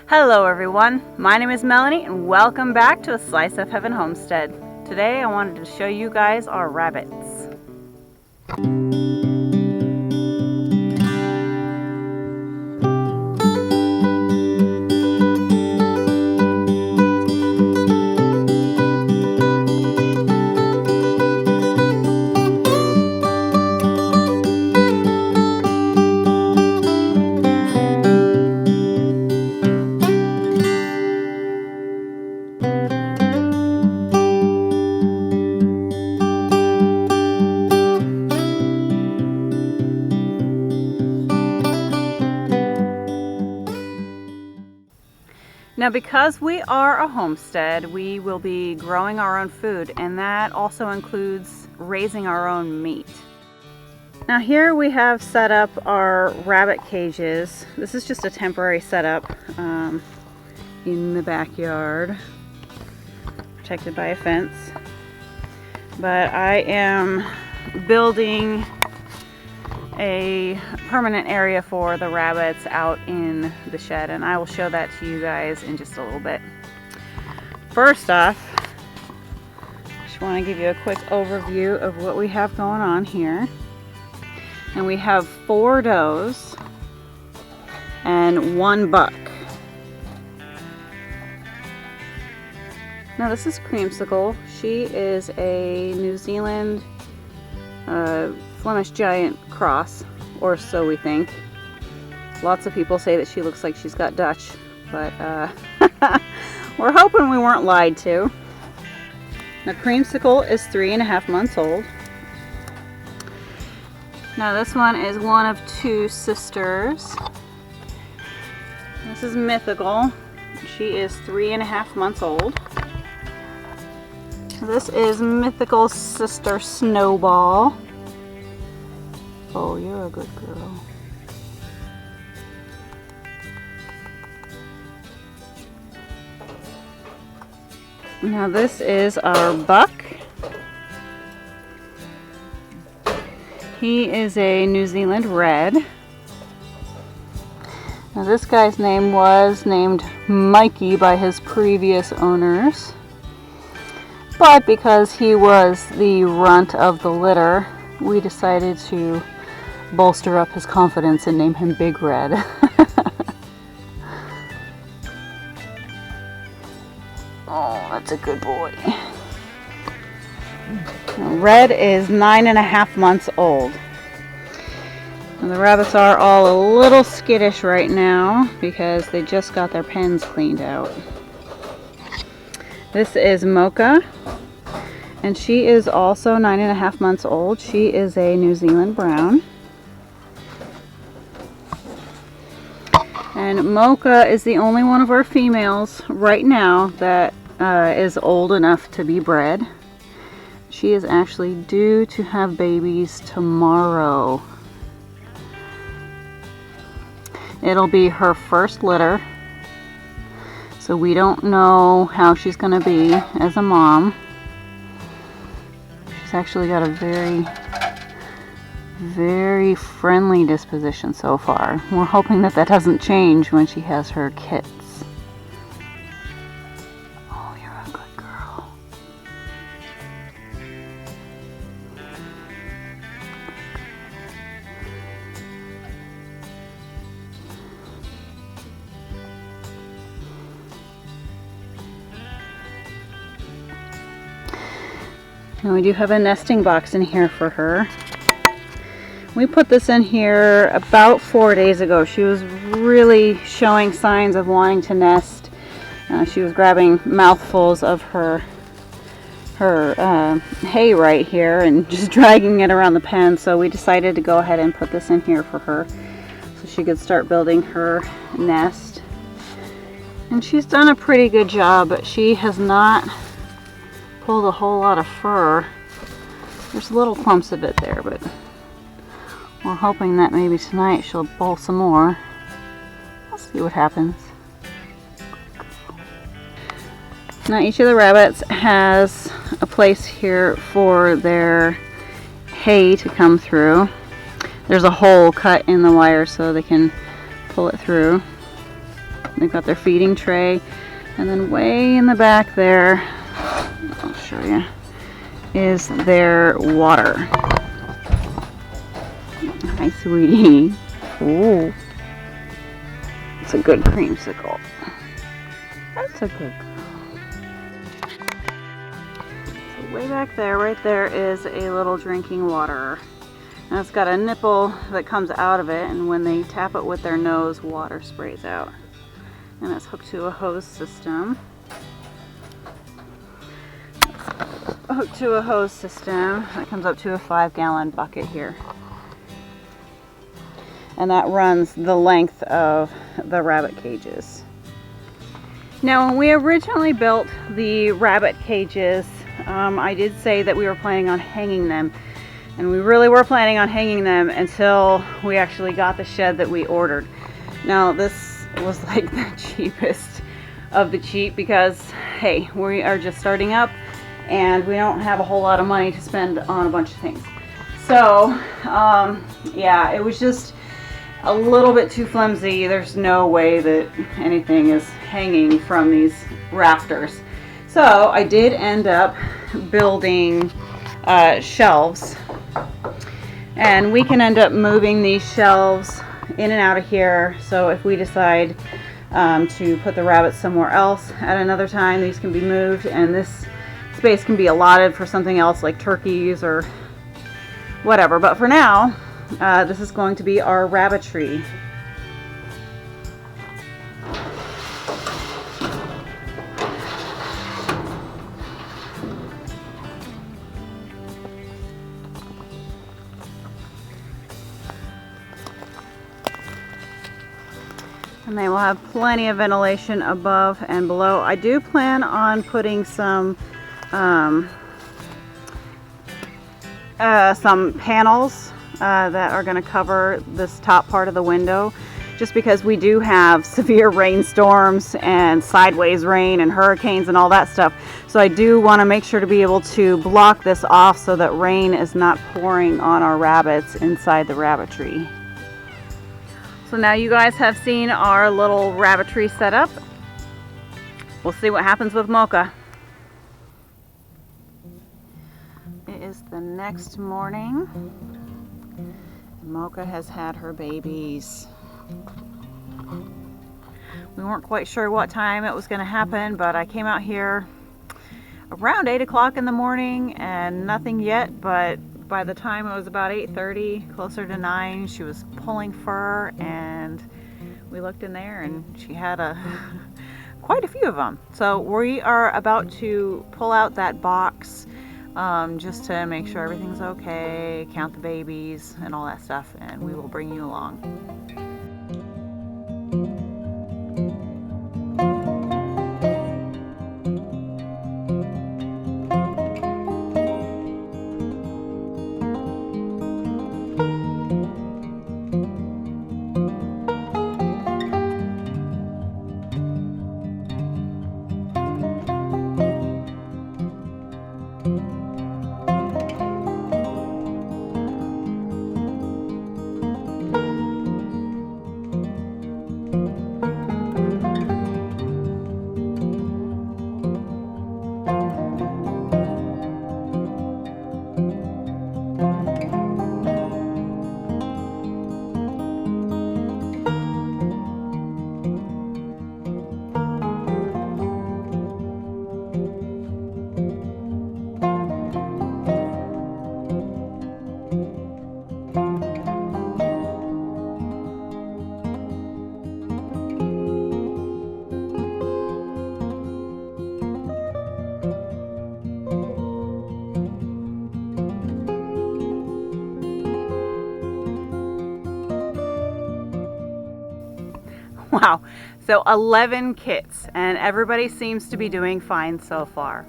Hello everyone, my name is Melanie and welcome back to A Slice of Heaven Homestead. Today I wanted to show you guys our rabbits. Now, because we are a homestead, we will be growing our own food, and that also includes raising our own meat. Now here we have set up our rabbit cages. This is just a temporary setup in the backyard, protected by a fence. But I am building a permanent area for the rabbits out in the shed, and I will show that to you guys in just a little bit. First off, just want to give you a quick overview of what we have going on here. And we have 4 does and 1 buck. Now this is Creamsicle. She is a New Zealand Flemish Giant cross, or so we think. Lots of people say that she looks like she's got Dutch, but we're hoping we weren't lied to. Now Creamsicle is 3.5 months old. Now this one is one of 2 sisters. This is Mythical. She is 3.5 months old. This is Mythical's sister Snowball. Oh, you're a good girl. Now this is our buck. He is a New Zealand Red. Now this guy's name was named Mikey by his previous owners. But because he was the runt of the litter, we decided to bolster up his confidence and name him Big Red. Oh, that's a good boy. Red is 9.5 months old. And the rabbits are all a little skittish right now because they just got their pens cleaned out. This is Mocha, and she is also 9.5 months old. She is a New Zealand Brown. And Mocha is the only one of our females right now that is old enough to be bred. She is actually due to have babies tomorrow. It'll be her first litter, so we don't know how she's going to be as a mom. She's actually got a very friendly disposition so far. We're hoping that that doesn't change when she has her kits. Oh, you're a good girl. Now we do have a nesting box in here for her. We put this in here about 4 days ago. She was really showing signs of wanting to nest. She was grabbing mouthfuls of her hay right here and just dragging it around the pen. So we decided to go ahead and put this in here for her so she could start building her nest. And she's done a pretty good job, but she has not pulled a whole lot of fur. There's little clumps of it there, but we're hoping that maybe tonight she'll pull some more. We'll see what happens. Now each of the rabbits has a place here for their hay to come through. There's a hole cut in the wire so they can pull it through. They've got their feeding tray. And then way in the back there, I'll show you, is their water. Hi, sweetie. Ooh. It's a good creamsicle. That's a good girl. So way back there, right there, is a little drinking water. And it's got a nipple that comes out of it, and when they tap it with their nose, water sprays out. And it's hooked to a hose system. Hooked to a hose system that comes up to a 5-gallon bucket here. And that runs the length of the rabbit cages. Now, when we originally built the rabbit cages, I did say that we were planning on hanging them. And we really were planning on hanging them until we actually got the shed that we ordered. Now, this was like the cheapest of the cheap because, hey, we are just starting up and we don't have a whole lot of money to spend on a bunch of things. So, yeah, it was just a little bit too flimsy. There's no way that anything is hanging from these rafters. So I did end up building shelves, and we can end up moving these shelves in and out of here. So if we decide to put the rabbits somewhere else at another time, these can be moved, and this space can be allotted for something else like turkeys or whatever. But for now, this is going to be our rabbitry. And they will have plenty of ventilation above and below. I do plan on putting some panels that are going to cover this top part of the window, just because we do have severe rainstorms and sideways rain and hurricanes and all that stuff. So I do want to make sure to be able to block this off so that rain is not pouring on our rabbits inside the rabbitry. So now you guys have seen our little rabbitry setup. We'll see what happens with Mocha. It is the next morning. Mocha has had her babies. We weren't quite sure what time it was going to happen, but I came out here around 8 o'clock in the morning and nothing yet, but by the time it was about 8:30, closer to 9, she was pulling fur, and we looked in there and she had quite a few of them. So we are about to pull out that box just to make sure everything's okay, count the babies and all that stuff, and we will bring you along. Wow, so 11 kits, and everybody seems to be doing fine so far.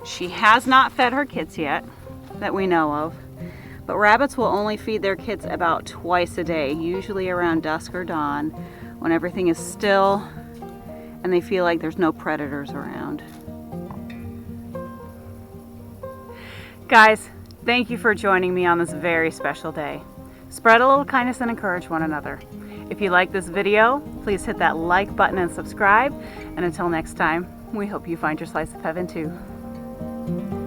She has not fed her kits yet, that we know of, but rabbits will only feed their kits about twice a day, usually around dusk or dawn, when everything is still and they feel like there's no predators around. Guys, thank you for joining me on this very special day. Spread a little kindness and encourage one another. If you like this video, please hit that like button and subscribe. And until next time, we hope you find your slice of heaven too.